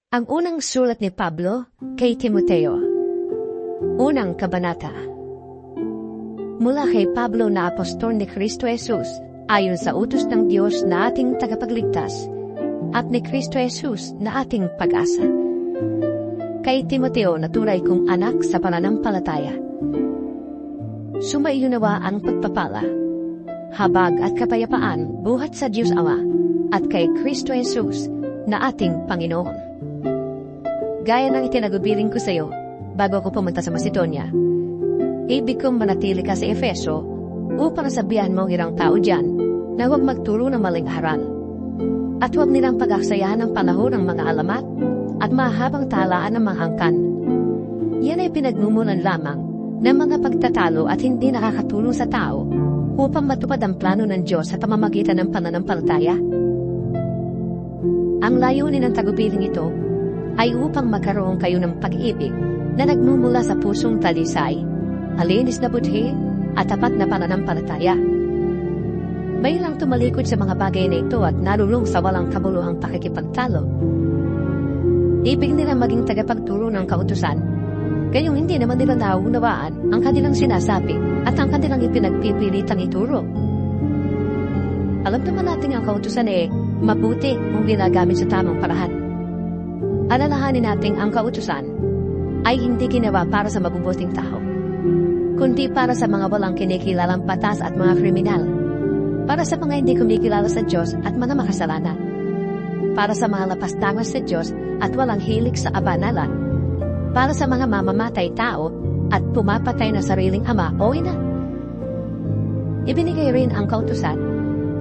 Ang unang sulat ni Pablo kay Timoteo. Unang kabanata. Mula kay Pablo na apostol ni Kristo Jesus, ayon sa utos ng Diyos na ating tagapagligtas, at ni Kristo Jesus na ating pag-asa. Kay Timoteo na tunay kong anak sa pananampalataya. Sumaiyo nawa ang pagpapala, habag at kapayapaan buhat sa Diyos Ama, at kay Kristo Jesus na ating Panginoon. Gaya ng itinagubiling ko sa iyo, bago ako pumunta sa Macedonia, ibig kong manatili ka sa Efeso upang sabihan mo irang tao dyan na huwag magturo ng maling aral. At huwag nilang pag-aksayahan ng panahon ng mga alamat at mahabang talaan ng mga angkan. Yan ay pinagmumulan lamang ng mga pagtatalo at hindi nakakatulong sa tao upang matupad ang plano ng Diyos sa pamamagitan ng pananampalataya. Ang layunin ng tagubiling ito ay upang magkaroon kayo ng pag-ibig na nagmumula sa pusong talisay, malinis na budhi at tapat na pananampalataya. May ilang tumalikod sa mga bagay na ito at nalulung sa walang kabuluhang pakikipagtalo. Ibig nila maging tagapagturo ng kautusan, gayong hindi naman nila nauunawaan ang kanilang sinasabi at ang kanilang ipinagpipilitang ituro. Alam naman natin ang kautusan mabuti kung ginagamit sa tamang paraan. Alalahanin natin ang kautusan ay hindi ginawa para sa mabubuting tao, kundi para sa mga walang kinikilalang batas at mga kriminal, para sa mga hindi kumikilala sa Diyos at mga makasalanan, para sa mga lapastangan sa Diyos at walang hilig sa abanalan, para sa mga mamamatay tao at pumapatay na sariling ama o ina. Ibinigay rin ang kautusan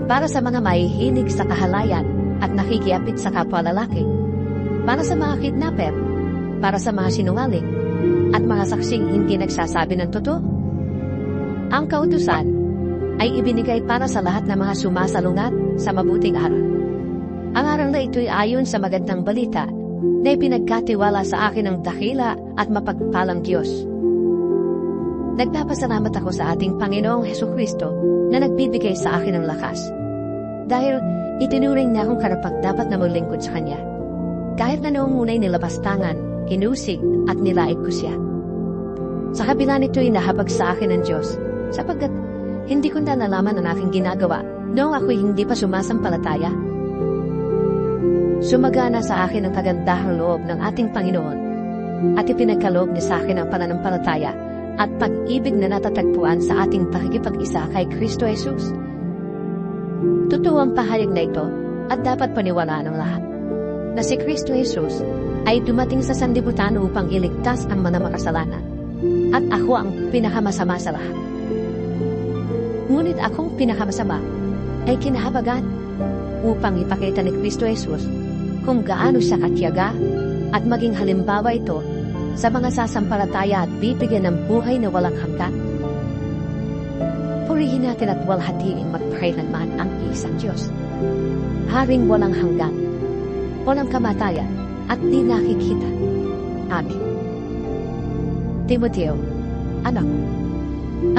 para sa mga mahihilig sa kahalayan at nakikiapit sa kapwa lalaki, para sa mga kidnapper, para sa mga sinungaling, at mga saksing hindi nagsasabi ng totoo. Ang kautusan ay ibinigay para sa lahat ng mga sumasalungat sa mabuting aral. Ang aral na ito'y ayon sa magandang balita na ipinagkatiwala sa akin ng dakila at mapagpalang Diyos. Nagpapasalamat ako sa ating Panginoong Hesukristo na nagbibigay sa akin ng lakas, dahil itinuring niya akong karapat-dapat na maglingkod sa Kanya. Kahit na noong unay nilapastangan, hinusig at nilaig ko siya. Sa kabila nito'y nahabag sa akin ng Diyos, sapagkat hindi ko na nalaman ang aking ginagawa noong ako'y hindi pa sumasampalataya. Sumagana sa akin ang kagandahang loob ng ating Panginoon, at ipinagkaloob niya sa akin ang pananampalataya at pag-ibig na natatagpuan sa ating pakikipag-isa kay Kristo Jesus. Totoo ang pahayag na ito at dapat paniwalaan ng lahat, na si Kristo Jesus ay dumating sa sanlibutan upang iligtas ang mga makasalanan, at ako ang pinakamasama sa lahat. Ngunit akong pinakamasama ay kinahabagan upang ipakita ni Kristo Jesus kung gaano siya katiyaga at maging halimbawa ito sa mga sasampalataya at bibigyan ng buhay na walang hanggan. Purihin natin at walhatiin magpakailanman ang isang Diyos, Haring walang hanggan, walang kamatayan, at di nakikita. Amen. Timoteo, anak,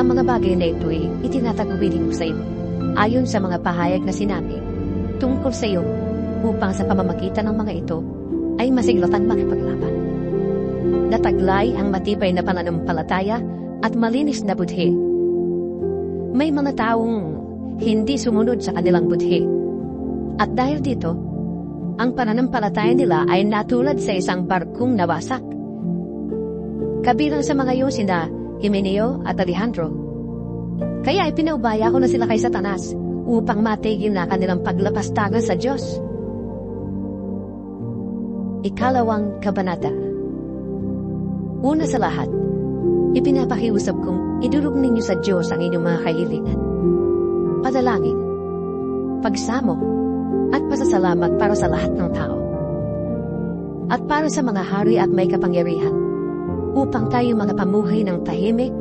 ang mga bagay na ito'y itinatagubilin ko sa iyo, ayon sa mga pahayag na sinabi tungkol sa iyo, upang sa pamamagitan ng mga ito ay masiglatan makipaglaban. Nataglay ang matibay na pananampalataya at malinis na budhi. May mga taong hindi sumunod sa kanilang budhi, at dahil dito, ang pananampalataya nila ay natulad sa isang barkong nawasak. Kabilang sa mga yun sina Himeneo at Alejandro. Kaya ipinaubaya ko na sila kay Satanas upang matigil na kanilang paglapastangan sa Diyos. Ikalawang kabanata. Una sa lahat, ipinapakiusap kong idulog ninyo sa Diyos ang inyong mga kahilingan, padalangin, pagsamo, at pasasalamat para sa lahat ng tao, at para sa mga hari at may kapangyarihan, upang tayo mga pamuhay ng tahimik,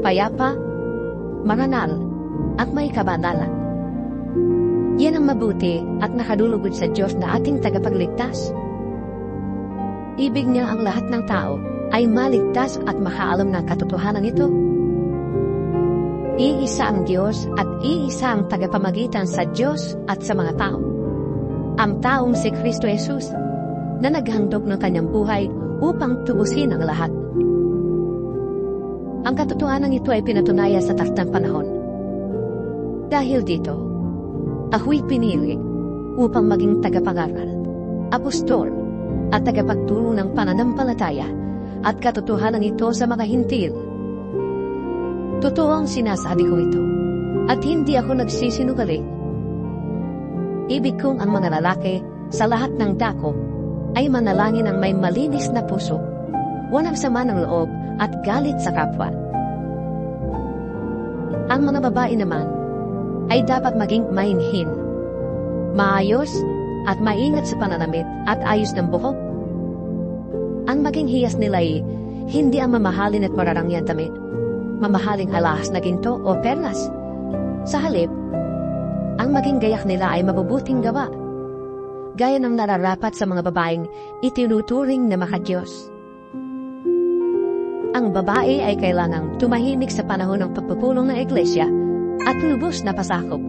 payapa, maranal, at may kabanalan. Yan ang mabuti at nakadulugod sa Diyos na ating tagapagligtas. Ibig niya ang lahat ng tao ay maligtas at makaalam ng katotohanan ito. Iisa ang Diyos at iisa ang tagapamagitan sa Diyos at sa mga tao, ang taong si Kristo Jesus, na naghandog ng kanyang buhay upang tubusin ang lahat. Ang katotohanan ito ay pinatunaya sa taktang panahon. Dahil dito, ako'y pinili upang maging tagapangaral, apostol, at tagapagturo ng pananampalataya at katotohanan ito sa mga hintil. Totoo ang sinasabi ko ito, at hindi ako nagsisinungaling. Ibig kong ang mga lalaki sa lahat ng dako ay manalangin ng may malinis na puso, walang sama ng loob at galit sa kapwa. Ang mga babae naman ay dapat maging mainhin, maayos at maingat sa pananamit at ayos ng buhok. Ang maging hiyas nila ay hindi ang mamahalin at mararangyang damit, mamahaling alahas na ginto o perlas. Sa halip, ang maging gayak nila ay mabubuting gawa, gaya ng nararapat sa mga babaeng itinuturing na makadiyos. Ang babae ay kailangang tumahimik sa panahon ng pagpupulong ng iglesia at lubos na pasakop.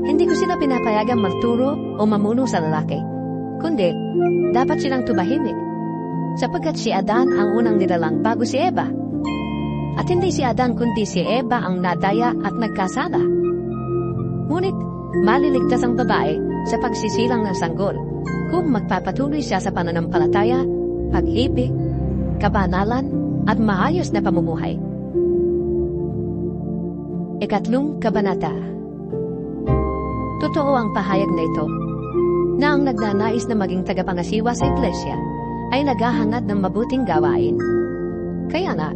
Hindi ko sila pinapayagang magturo o mamuno sa lalaki, kundi dapat silang tumahimik, sapagkat si Adan ang unang nilalang bago si Eva. At hindi si Adan kundi si Eva ang nadaya at nagkasala. Ngunit maliligtas ang babae sa pagsisilang ng sanggol kung magpapatuloy siya sa pananampalataya, pag-ibig, kabanalan at maayos na pamumuhay. Ikatlong kabanata. Totoo ang pahayag na ito, na ang nagnanais na maging tagapangasiwa sa iglesia ay naghahangad ng mabuting gawain. Kaya nga,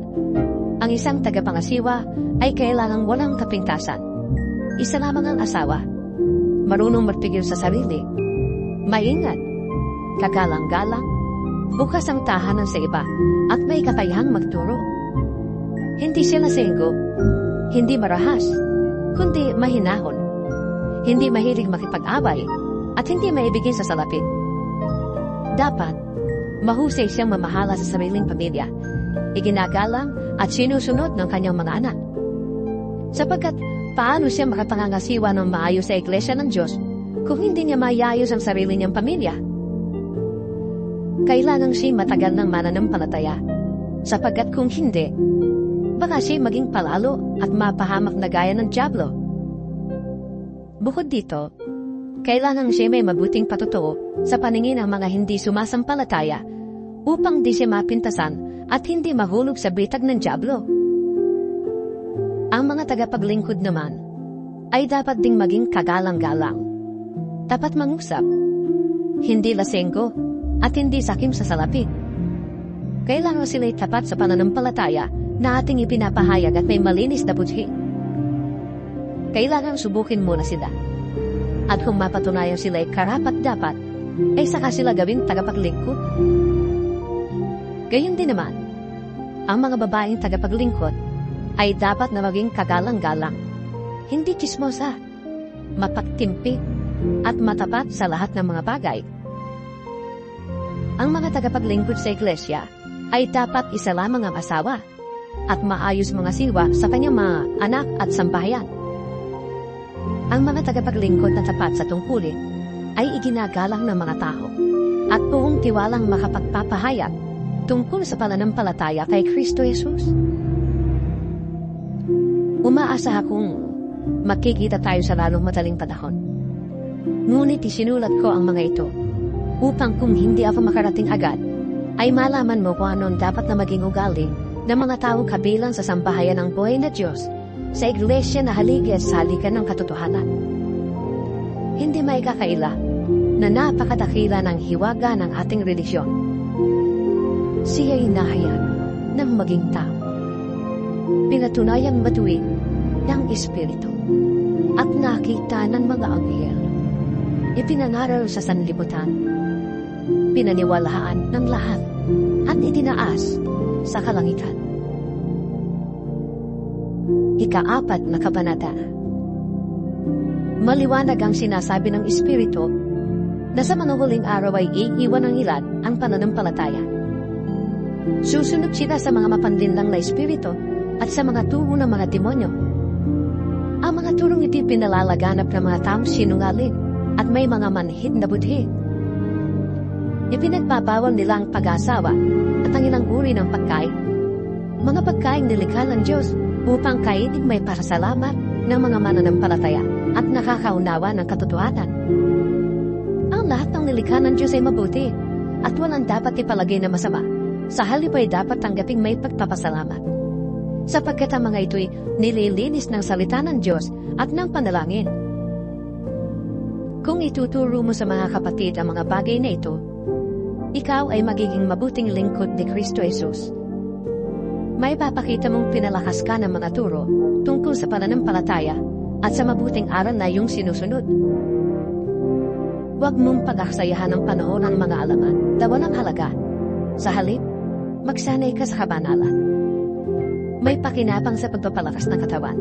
ang isang tagapangasiwa ay kailangang walang kapintasan, isa lamang ang asawa, marunong magpigil sa sarili, maingat, kagalang-galang, bukas ang tahanan sa iba, at may kakayahang magturo. Hindi sila senggo, hindi marahas, kundi mahinahon, hindi mahilig makipag-away, at hindi maibigin sa salapit. Dapat, mahusay siyang mamahala sa sariling pamilya, iginagalang at sinusunod ng kanyang mga anak. Sapagkat, paano siya makapangangasiwa ng maayos sa iglesia ng Diyos kung hindi niya mayayos ang sarili niyang pamilya? Kailangang siya matagal ng mananampalataya, sapagkat kung hindi, baka siya maging palalo at mapahamak na gaya ng dyablo. Bukod dito, kailangang siya may mabuting patutuo sa paningin ng mga hindi sumasampalataya upang di siya mapintasan at hindi mahulog sa bitag ng dyablo. Ang mga tagapaglingkod naman ay dapat ding maging kagalang-galang, tapat mangusap, hindi lasenggo, at hindi sakim sa salapit. Kailangan sila'y tapat sa pananampalataya na ating ipinapahayag at may malinis na budhi. Kailangan subukin muna sila. At kung mapatunayan sila'y karapat-dapat, ay saka sila gawing tagapaglingkod. Gayon din naman, ang mga babaeng tagapaglingkod ay dapat na maging kagalang-galang, hindi chismosa, mapagtimpi, at matapat sa lahat ng mga bagay. Ang mga tagapaglingkod sa iglesia ay dapat isa lamang ang asawa at maayos mga siwa sa kanyang mga anak at sambahayan. Ang mga tagapaglingkod na tapat sa tungkulin ay iginagalang ng mga tao at buong tiwalang makapagpapahayag tungkol sa pananampalataya kay Kristo Jesus. Umaasa akong makikita tayo sa lalong madaling panahon. Ngunit isinulat ko ang mga ito upang kung hindi ako makarating agad, ay malaman mo kung ano dapat na maging ugali ng mga tao kabilang sa sambahayan ng buhay na Diyos sa iglesia na haligi sa halikan ng katotohanan. Hindi maikakaila na napakadakila ng hiwaga ng ating relihiyon. Siya'y nahayag ng maging tao. Pinatunayang matuwid ng Espiritu at nakita ng mga anghel. Ipinangaral sa sanlibutan, pinaniwalaan ng lahat at itinaas sa kalangitan. Ika-4 na kabanata. Maliwanag ang sinasabi ng Espiritu na sa mga huling araw ay iiwan ng ilan ang pananampalataya. Susunod sila sa mga mapanlinlang na espiritu at sa mga turo ng mga demonyo. Ang mga turong iti pinalalaganap ng mga taong sinungaling at may mga manhid na budhi. Ipinagbabawal nila ang pag-asawa at ang ilang uri ng pagkain. Mga pagkain nilikha ng Diyos upang kainin may pasasalamat ng mga mananampalataya at nakakaunawa ng katotohanan. Ang lahat ng nilikha ng Diyos ay mabuti at walang dapat ipalagay na masama. Sa halip ay dapat tanggaping may pagpapasalamat. Sapagkat ang mga ito'y nililinis ng salita ng Diyos at ng panalangin. Kung ituturo mo sa mga kapatid ang mga bagay na ito, ikaw ay magiging mabuting lingkod ni Kristo Jesus. May papakita mong pinalakas ka ng mga turo tungkol sa pananampalataya at sa mabuting aral na iyong sinusunod. Huwag mong pag-aksayahan ng panahon ang mga alaman na walang halaga. Sa halip, magsanay ka sa kabanalan. May pakinabang sa pagpapalakas ng katawan.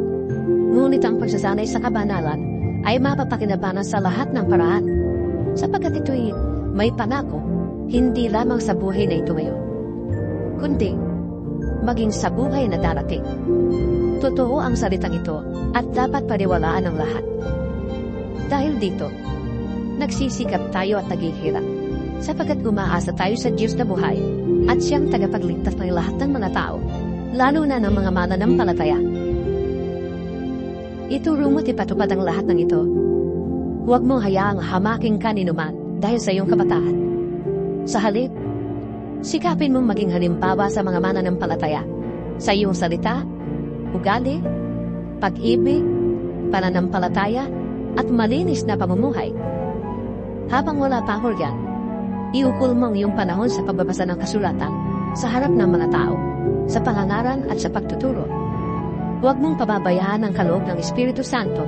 Ngunit ang pagsasanay sa kabanalan ay mapapakinabangan sa lahat ng paraan, sapagkat ito'y may pangako, hindi lamang sa buhay na ito ngayon, kundi maging sa buhay na darating. Totoo ang salitang ito at dapat paniwalaan ng lahat. Dahil dito, nagsisikap tayo at naghihirap, sapagkat umaasa tayo sa Diyos na buhay at siyang tagapagligtas ng lahat ng mga tao, lalo na ng mga mananampalataya. Ituro mo't ipatupad ang lahat ng ito. Huwag mong hayaang hamaking kaninuman dahil sa iyong kabataan. Sa halip, sikapin mong maging halimbawa sa mga mananampalataya sa iyong salita, ugali, pag-ibig, pananampalataya, at malinis na pamumuhay. Habang wala pa ako riyan, iukol mo ang iyong panahon sa pagbabasa ng kasulatan sa harap ng mga tao, sa pangangaral at sa pagtuturo. Huwag mong pababayaan ang kaloob ng Espiritu Santo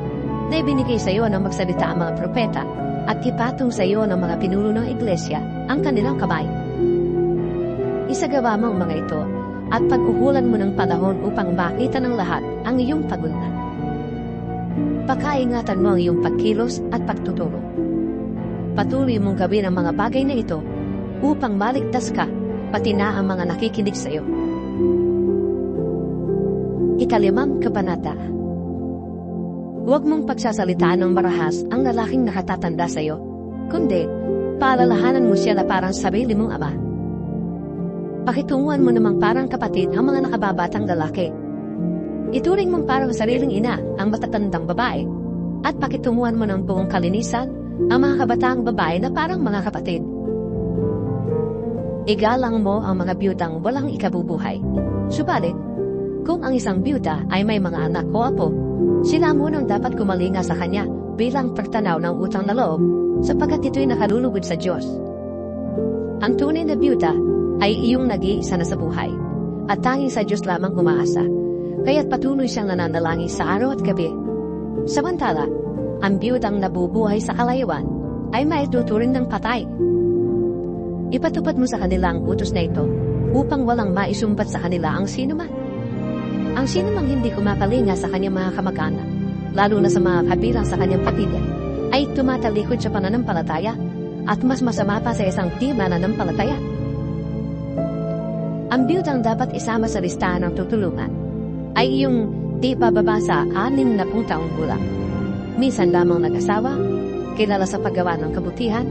na ibinigay sa iyo ng magsalita ang mga propeta at ipatong sa iyo ng mga pinuno ng iglesia ang kanilang kamay. Isagawa mo ang mga ito at pag-uhulan mo ng panahon upang makita ng lahat ang iyong pagunlad. Pakaingatan mo ang iyong pagkilos at pagtuturo. Patuloy mong gawin ang mga bagay na ito upang maligtas ka, pati na ang mga nakikinig sa iyo. Ikalimang kabanata. Huwag mong pagsasalitaan ng marahas ang lalaking nakatatanda sa iyo, kundi paalalahanan mo siya na parang sarili mong ama. Pakitunguhan mo namang parang kapatid ang mga nakababatang lalaki. Ituring mong parang sariling ina ang matatandang babae, at pakitunguhan mo ng buong kalinisan ang mga kabataang babae na parang mga kapatid. Igalang mo ang mga biyudang walang ikabubuhay. Subalit, kung ang isang biyuda ay may mga anak o apo, sila munang dapat kumalinga sa kanya bilang pagtanaw ng utang na loob, sapagkat ito'y nakalulugod sa Diyos. Ang tunay na biyuda ay iyong nag-iisa na sa buhay, at tanging sa Diyos lamang umaasa, kaya't patuloy siyang nananalangin sa araw at gabi. Samantala, ang biyudang nabubuhay sa kalayuan ay maituturing ng patay. Ipatupad mo sa kanila ang utos na ito upang walang maisumbat sa kanila ang sinuman. Ang sinumang hindi kumakalinga sa kanyang mga kamag-anak, lalo na sa mga kabilang sa kanyang pamilya, ay tumatalikod sa pananampalataya at mas masama pa sa isang di mananampalataya. Ang biyudang dapat isama sa listahan ng tutulungan ay iyong di bababa sa 60 taong gulang. Minsan lamang nag-asawa, kilala sa paggawa ng kabutihan,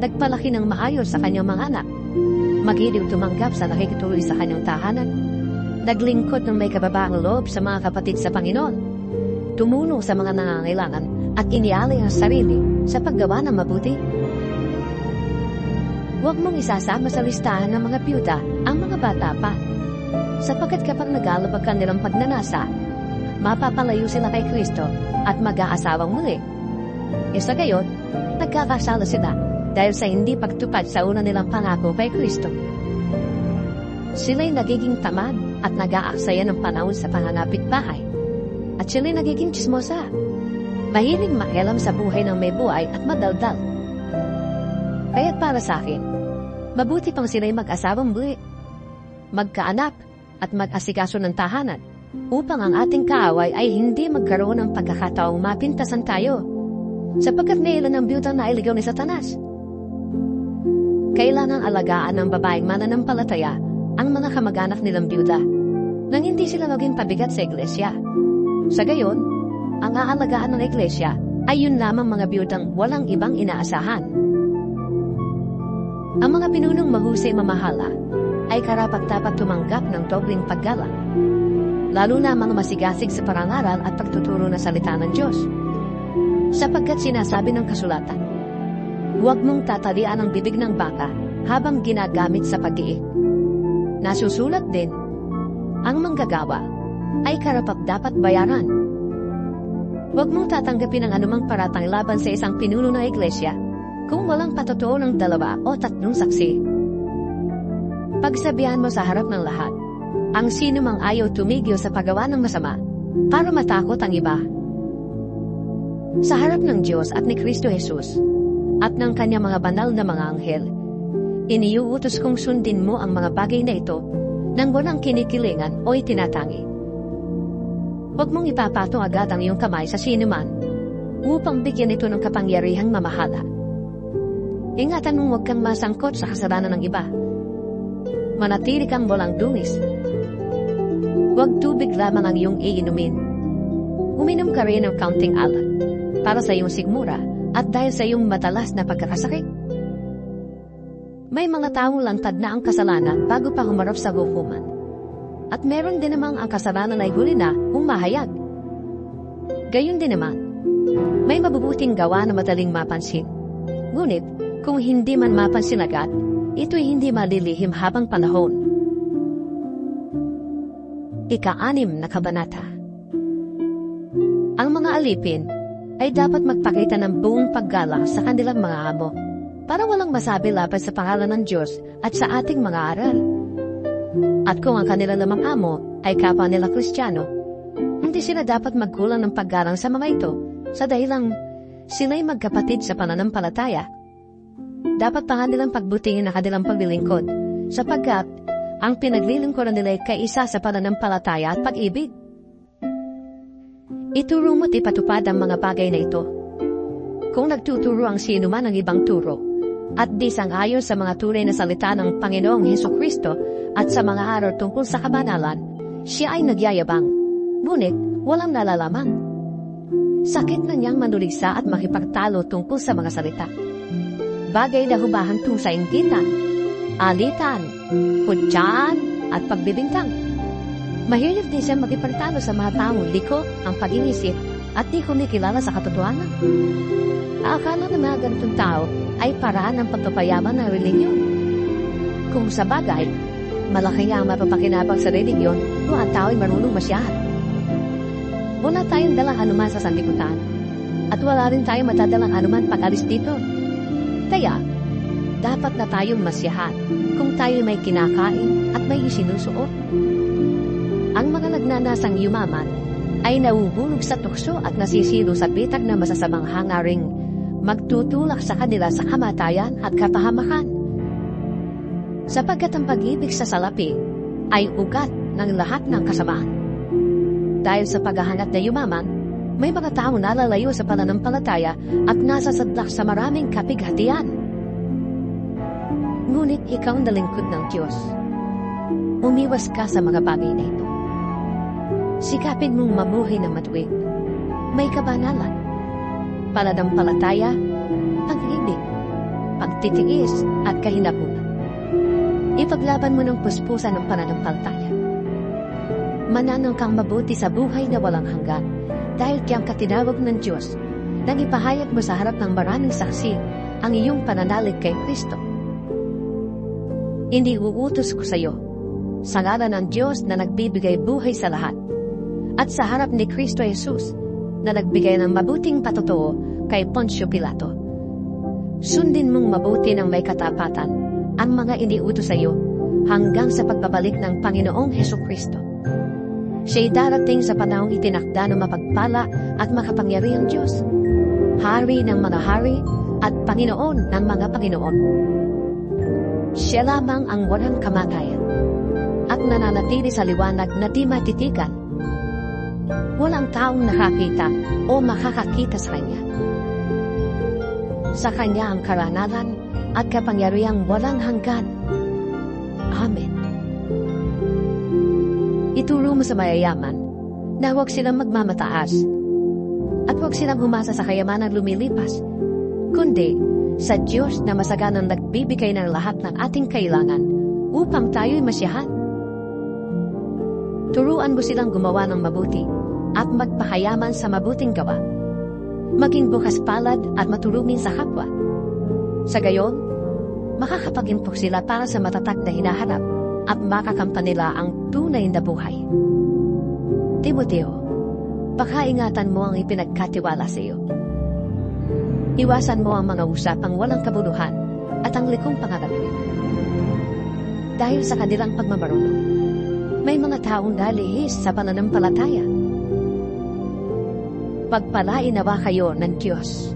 nagpalaki ng maayos sa kanyang mga anak, magiliw tumanggap sa nakikituloy sa kanyang tahanan, naglingkod ng may kababaang loob sa mga kapatid sa Panginoon, tumulong sa mga nangangailangan at inialay ang sarili sa paggawa ng mabuti. Huwag mong isasama sa listahan ng mga biyuda ang mga bata pa, sapagkat kapag nagalabag ka nilang pagnanasa, mapapalayo sila kay Kristo at mag-aasawang muli. Sa gayon, nagkakasala sila dahil sa hindi pagtupad sa una nilang pangako kay Kristo. Sila'y nagiging tamad at nag-aaksaya ng panahon sa pangangapit bahay. At sila'y nagiging tsismosa. Mahiling makialam sa buhay ng may buhay at madaldal. Kaya't para sa akin, mabuti pang sila'y mag-asawang muli, magkaanak at mag-asikaso ng tahanan, upang ang ating kaaway ay hindi magkaroon ng pagkakataong mapintasan tayo, sapagkat nailan ang biyudang nailigaw ni Satanas. Kailangang alagaan ng babaeng mananampalataya ang mga kamag-anak nilang biyuda, nang hindi sila maging pabigat sa iglesia. Sa gayon, ang aalagaan ng iglesia ay yun lamang mga biyudang walang ibang inaasahan. Ang mga pinunong mahusay mamahala ay karapat-dapat tumanggap ng dobling paggalang, lalo na mga masigasig sa parangaral at pagtuturo ng salita ng Diyos. Sapagkat sinasabi ng kasulatan, huwag mong tatalian ang bibig ng baka habang ginagamit sa pag-iik. Nasusulat din, ang manggagawa ay karapat-dapat bayaran. Huwag mong tatanggapin ang anumang paratang laban sa isang pinuno ng iglesia kung walang patotoo ng 2 o 3 saksi. Pagsabihan mo sa harap ng lahat, ang sino mang ayaw tumigil sa paggawa ng masama para matakot ang iba. Sa harap ng Diyos at ni Kristo Jesus at ng kanyang mga banal na mga anghel, iniuutos kong sundin mo ang mga bagay na ito nang walang kinikilingan o itinatangi. Huwag mong ipapatong agad ang iyong kamay sa sinuman upang bigyan ito ng kapangyarihang mamahala. Ingatan mong huwag kang masangkot sa kasalanan ng iba. Manatili kang walang dungis. Huwag tubig lamang ang iyong iinumin. Uminom ka rin ng kaunting alak para sa iyong sigmura at dahil sa iyong madalas na pagkakasakit. May mga taong lantad na ang kasalanan bago pa humarap sa hukuman. At meron din namang ang kasalanan ay huli na humahayag. Gayon din naman, may mabubuting gawa na madaling mapansin. Ngunit, kung hindi man mapansin agad, ito'y hindi malilihim habang panahon. Ika-6 na kabanata. Ang mga alipin ay dapat magpakita ng buong paggalang sa kanilang mga amo para walang masabi laban sa pangalan ng Diyos at sa ating mga aral. At kung ang kanilang lamang amo ay kapwa nila Kristiyano, hindi sila dapat magkulang ng paggalang sa mga ito sa dahilang sila'y magkapatid sa pananampalataya. Dapat pa nilang pagbutihin ang kanilang paglilingkod sapagkat ang pinaglilingkuran nila ay kaisa sa pananampalataya at pag-ibig. Ituro mo't ipatupad ang mga bagay na ito. Kung nagtuturo ang sino man ng ibang turo, at di sang-ayon sa mga tunay na salita ng Panginoong Hesukristo at sa mga aral tungkol sa kabanalan, siya ay nagyayabang, ngunit walang nalalaman. Sakit na niyang manuligsa at makipagtalo tungkol sa mga salita. Bagay na humahantong sa inggitan, alitan, hudyaan, at pagbibintang. Mahilig din siya magipagtalo sa mga taong liko ang pag-iisip at di kumikilala sa katotohanan. Akala ng mga ganitong tao ay paraan ng pagpapayaman ng religiyon. Kung sa bagay, malaki ang mapapakinabang sa religiyon kung ang tao ay marunong masyahan. Wala tayong dalang anuman sa sanlibutan at wala rin tayong matadalang anuman pag-alis dito. Kaya, dapat na tayong masyahan kung tayo may kinakain at may isinusuot. Ang mga nagnanasang yumaman ay nauhulog sa tukso at nasisilo sa bitag na masasamang hangaring magtutulak sa kanila sa kamatayan at kapahamakan. Sapagkat ang pag-ibig sa salapi ay ugat ng lahat ng kasamaan. Dahil sa paghahangat na yumaman, may mga taong nalalayo sa pananampalataya at nasasadlak sa maraming kapighatian. Ngunit ikaw ang lingkod ng Diyos. Umiwas ka sa mga bagay na ito. Sikapin mong mamuhay ng matuwid, may kabanalan, pananampalataya, pag-ibig, pagtitiis at kahinabunan. Ipaglaban mo ng puspusan ng pananampalataya. Mananang kang mabuti sa buhay na walang hanggan dahil kayang katinawag ng Diyos nang ipahayag mo sa harap ng maraming saksi ang iyong pananalig kay Kristo. Hindi uutos ko sa iyo, sa ngalan ng Diyos na nagbibigay buhay sa lahat, at sa harap ni Kristo Jesus na nagbigay ng mabuting patotoo kay Poncio Pilato. Sundin mong mabuti ng may katapatan ang mga iniutos sa iyo hanggang sa pagbabalik ng Panginoong Hesukristo. Siya'y darating sa panahong itinakda ng mapagpala at makapangyarihang Diyos, Hari ng mga hari at Panginoon ng mga Panginoon. Siya lamang ang walang kamatayan at nananatili sa liwanag na di matitigan. Walang taong nakakita o makakakita sa Kanya. Sa Kanya ang karanalan at kapangyarihang walang hanggan. Amen. Ituro mo sa mayayaman na huwag silang magmamataas at huwag silang humasa sa kayamanang lumilipas, kundi sa Diyos na masaganang nagbibigay ng lahat ng ating kailangan upang tayo'y masiyahan. Turuan mo silang gumawa ng mabuti at magpahayaman sa mabuting gawa. Maging bukas palad at matulungin sa kapwa. Sa gayon, makakapagimpok sila para sa matatag na hinaharap at makakamtan nila ang tunay na buhay. Timoteo, pakaingatan mo ang ipinagkatiwala sa iyo. Iwasan mo ang mga usapang walang kabuluhan at ang likong pangarapin. Dahil sa kanilang pagmamarunong, may mga taong nalihis sa pananampalataya. Pagpalain nawa kayo ng Diyos.